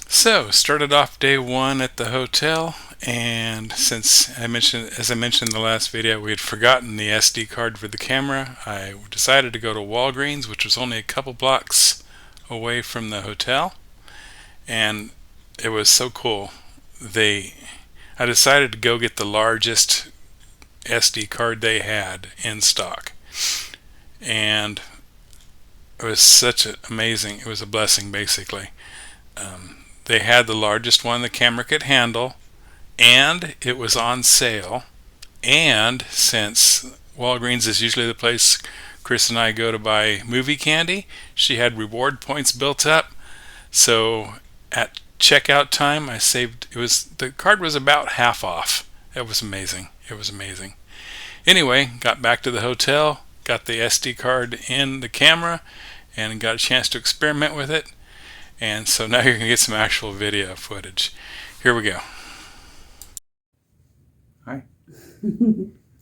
So, started off day one at the hotel, and since as I mentioned in the last video, we had forgotten the SD card for the camera, I decided to go to Walgreens, which was only a couple blocks away from the hotel, and it was so cool. I decided to go get the largest SD card they had in stock, and it was it was a blessing basically. They had the largest one the camera could handle, and it was on sale. And since Walgreens is usually the place Kris and I go to buy movie candy, she had reward points built up. So at checkout time, the card was about half off. It was amazing. It was amazing. Anyway, got back to the hotel, got the SD card in the camera, and got a chance to experiment with it. And so now you're going to get some actual video footage. Here we go. Hi.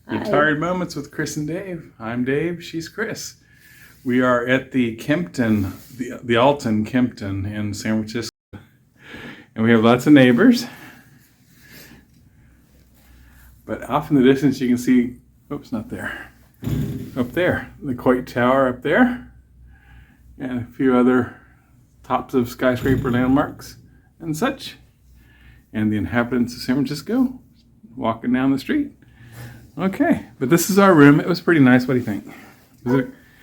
Retired Moments with Kris and Dave. I'm Dave, she's Kris. We are at the Kempton, the Alton Kempton in San Francisco. And we have lots of neighbors. But off in the distance you can see, oops, not there. Up there, the Coit Tower up there. And a few other tops of skyscraper landmarks and such, and the inhabitants of San Francisco walking down the street. Okay, but this is our room. It was pretty nice. What do you think?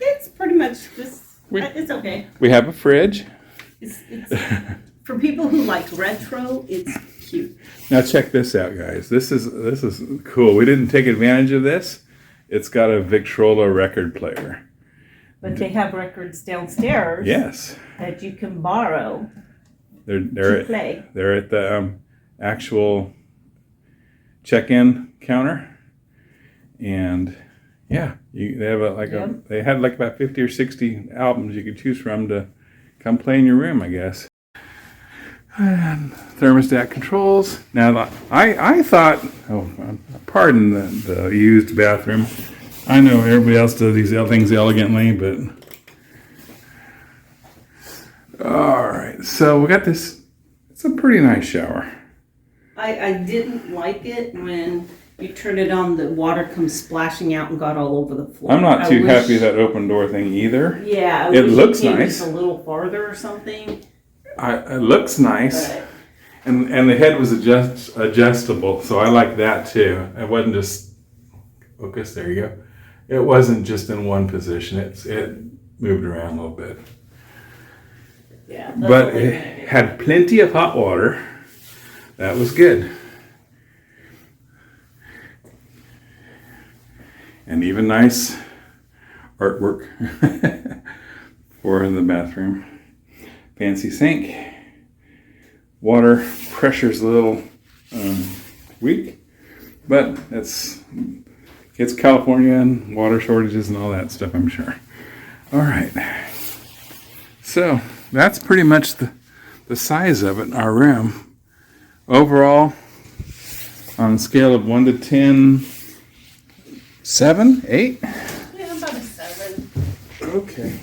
It's pretty much this. It's okay. We have a fridge. It's for people who like retro. It's cute. Now check this out, guys. This is cool. We didn't take advantage of this. It's got a Victrola record player. But they have records downstairs. Yes. That you can borrow. They're to play. They're at the actual check-in counter, and yeah, they had like about 50 or 60 albums you could choose from to come play in your room, I guess. And thermostat controls. Now I thought, pardon the used bathroom. I know everybody else does these things elegantly, but all right. So we got this. It's a pretty nice shower. I didn't like it when you turn it on. The water comes splashing out and got all over the floor. I'm not too happy with that open door thing either. Yeah, it looks nice. Just a little farther or something. It looks nice, and the head was adjustable, so I like that too. It wasn't just focus. There you go. It wasn't just in one position. It moved around a little bit. Yeah. But it had plenty of hot water. That was good. And even nice artwork for the bathroom. Fancy sink. Water pressure's a little weak, but it's California and water shortages and all that stuff, I'm sure. All right. So that's pretty much the size of it, our room. Overall, on a scale of 1 to 10, 7, 8? Yeah, about a 7. Okay.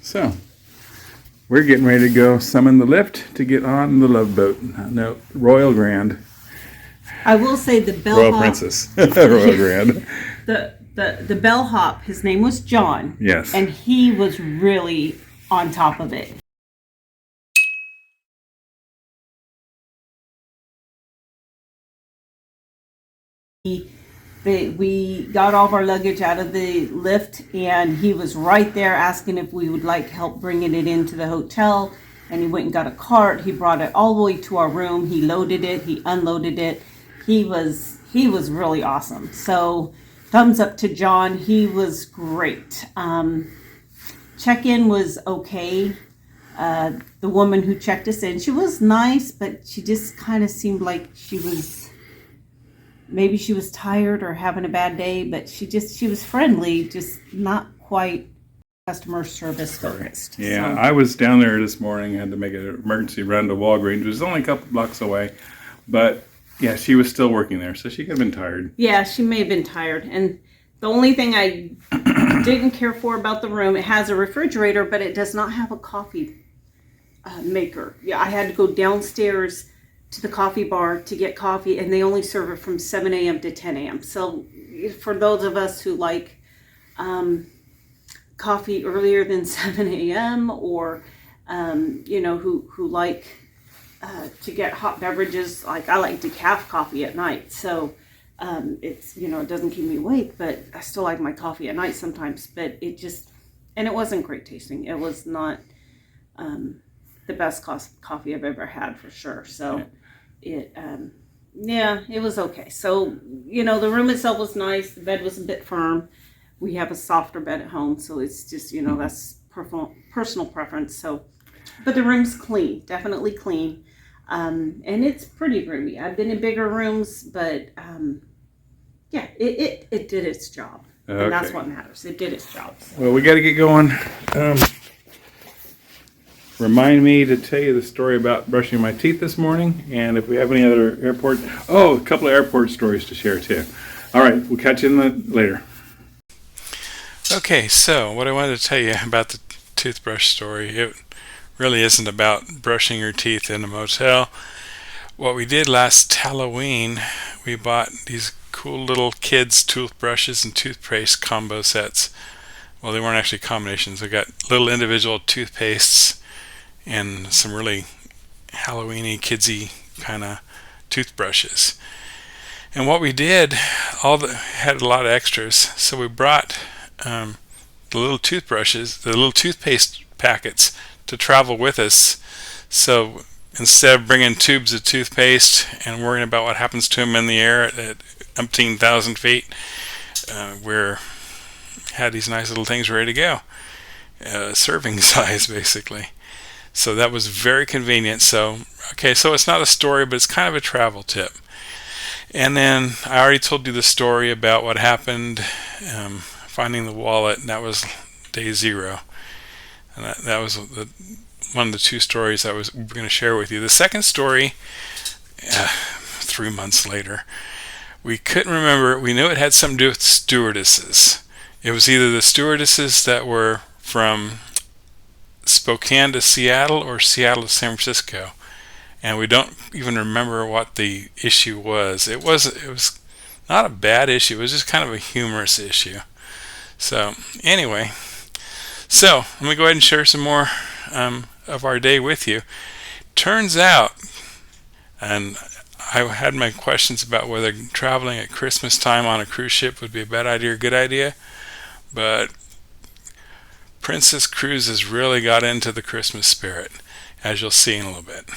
So, we're getting ready to go summon the lift to get on the Love Boat. No, Royal Grand. I will say the bellhop. Royal Princess. Royal Grand. The bellhop, his name was John. Yes. And he was really on top of it. We got all of our luggage out of the lift, and he was right there asking if we would like help bringing it into the hotel. and he went and got a cart. He brought it all the way to our room. He loaded it. He unloaded it. He was really awesome. So thumbs up to John. He was great. Check-in was okay. The woman who checked us in, she was nice, but she just kind of seemed like maybe she was tired or having a bad day, but she was friendly, just not quite customer service focused. Yeah, so. I was down there this morning, had to make an emergency run to Walgreens. It was only a couple blocks away, but yeah, she was still working there, so she could have been tired. Yeah, she may have been tired. And the only thing I didn't care for about the room, it has a refrigerator, but it does not have a coffee maker. Yeah, I had to go downstairs to the coffee bar to get coffee, and they only serve it from 7 a.m. to 10 a.m. So for those of us who like coffee earlier than 7 a.m. or who like to get hot beverages, like I like decaf coffee at night, so it's it doesn't keep me awake, but I still like my coffee at night sometimes. But it wasn't great tasting. It was not the best coffee I've ever had, for sure. So it was okay. So the room itself was nice. The bed was a bit firm. We have a softer bed at home, so it's just that's personal preference. So, but the room's clean, definitely clean, and it's pretty roomy. I've been in bigger rooms, but it did its job, okay. And that's what matters. It did its job. So. Well, we got to get going. Remind me to tell you the story about brushing my teeth this morning, and if we have any other a couple of airport stories to share too. All right, we'll catch you later. Okay, so what I wanted to tell you about the toothbrush story, it really isn't about brushing your teeth in a motel. What we did last Halloween, we bought these cool little kids toothbrushes and toothpaste combo sets. Well, they weren't actually combinations. We got little individual toothpastes and some really Halloween-y, kidsy kind of toothbrushes. And what we did, had a lot of extras, so we brought the little toothbrushes, the little toothpaste packets to travel with us. So instead of bringing tubes of toothpaste and worrying about what happens to them in the air at umpteen thousand feet, we had these nice little things ready to go, serving size basically. So that was very convenient. So it's not a story, but it's kind of a travel tip. And then I already told you the story about what happened finding the wallet, and that was day 0. And that was one of the 2 stories I was going to share with you. The second story, 3 months later, we couldn't remember. We knew it had something to do with stewardesses. It was either the stewardesses that were from Spokane to Seattle or Seattle to San Francisco, and we don't even remember what the issue was. It was not a bad issue. It was just kind of a humorous issue. So anyway, let me go ahead and share some more of our day with you. Turns out, and I had my questions about whether traveling at Christmas time on a cruise ship would be a bad idea or good idea, but Princess Cruises really got into the Christmas spirit, as you'll see in a little bit.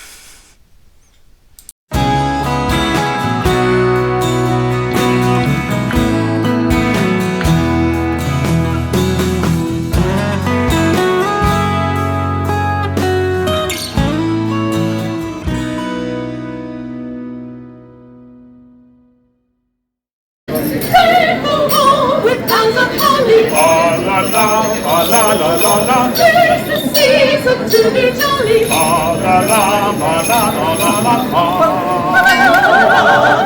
La la la la, tis the season to be jolly. La la la la la la la la la. La la la la la.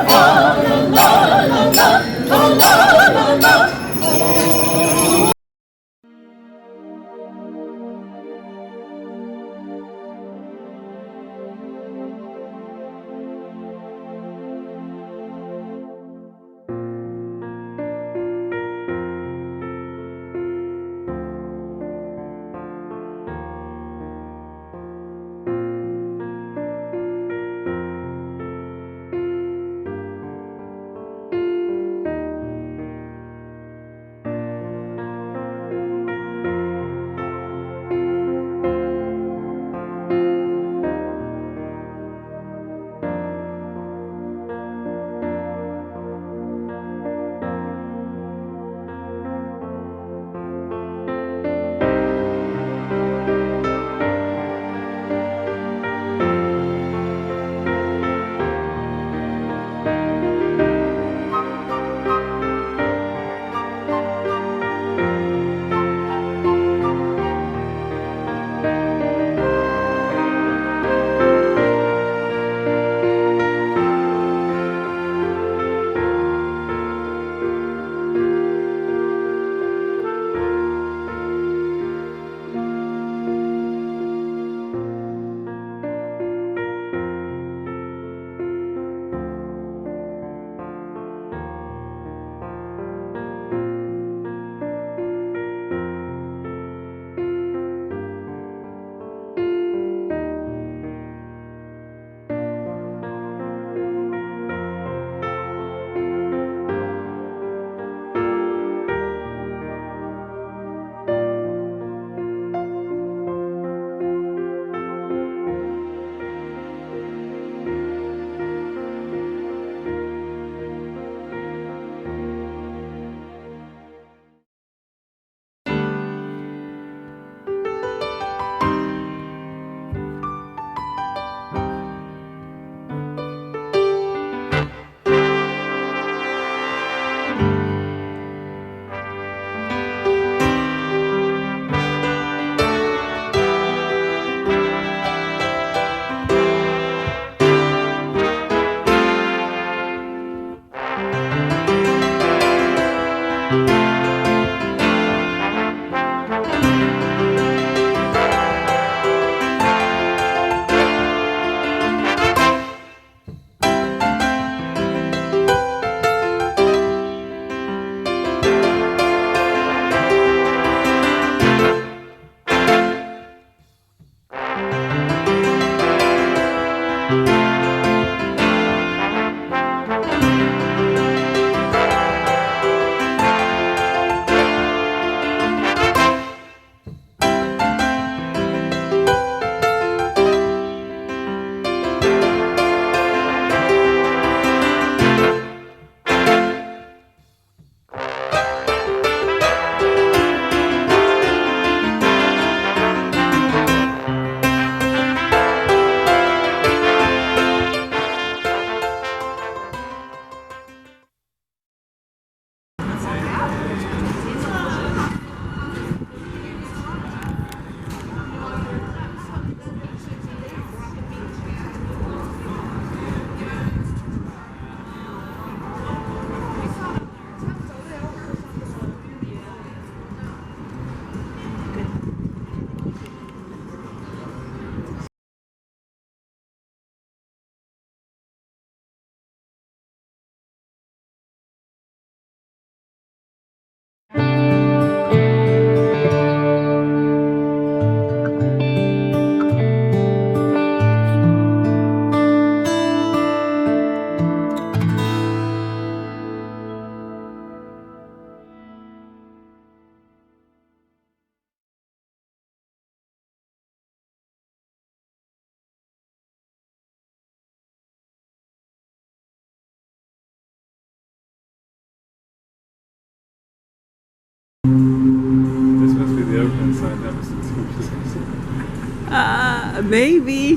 Maybe.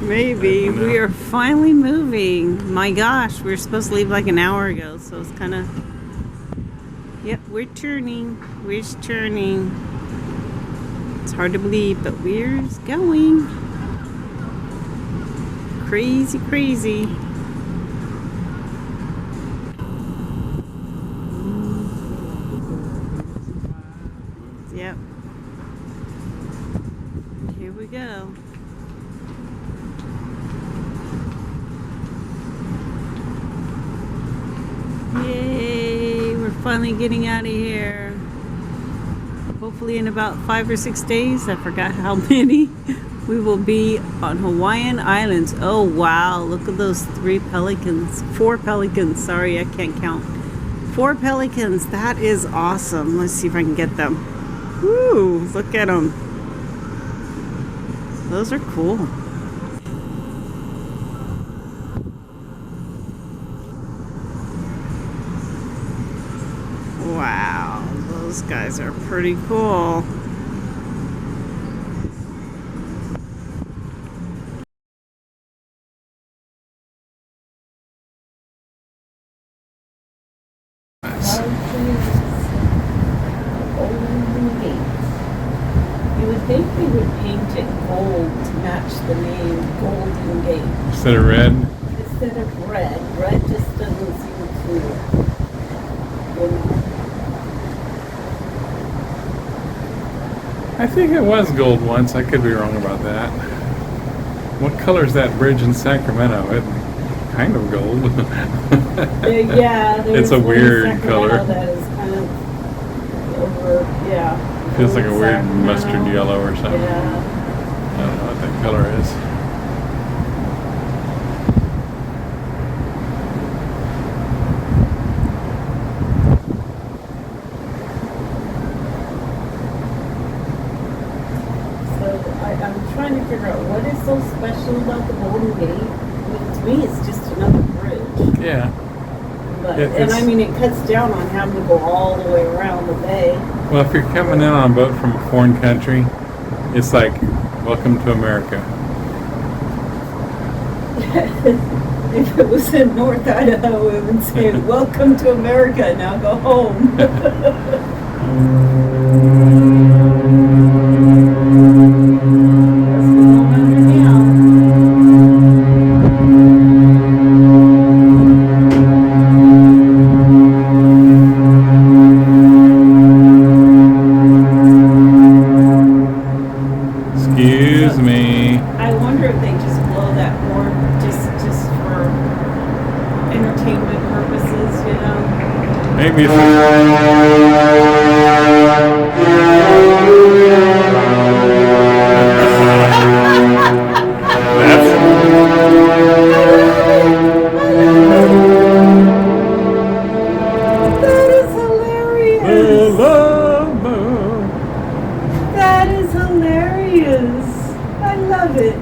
Maybe. I don't know. We are finally moving. My gosh, we were supposed to leave like an hour ago, so it's kind of... Yep, we're turning. We're turning. It's hard to believe, but we're going. Crazy, crazy. Yep. Here we go. Yay, we're finally getting out of here. Hopefully in about 5 or 6 days, I forgot how many, we will be on Hawaiian Islands. Oh wow, look at those 4 pelicans, sorry I can't count. 4 pelicans, that is awesome. Let's see if I can get them. Woo, look at them. Those are cool. Wow, those guys are pretty cool. You would think we would paint it gold to match the name Golden Gate. Instead of red? Instead of red. Red just doesn't seem cool. You know? I think it was gold once. I could be wrong about that. What color is that bridge in Sacramento? It's kind of gold. Yeah, It's a weird color. That is kind of over, yeah. Feels like a weird Sacramento. mustard yellow or something. Yeah. I don't know what that color is. I'm trying to figure out what is so special about the Golden Gate. I mean, to me, it's just another bridge. Yeah. But, It- and I it's- mean, it cuts down on having to go all the way around the bay. Well, if you're coming in on a boat from a foreign country, it's like, welcome to America. If it was in North Idaho, it would say, "Welcome to America. Now go home." Excuse me. I wonder if they just blow that horn just for entertainment purposes, you know? Maybe it's That is hilarious. the love boat. That is hilarious. I love it.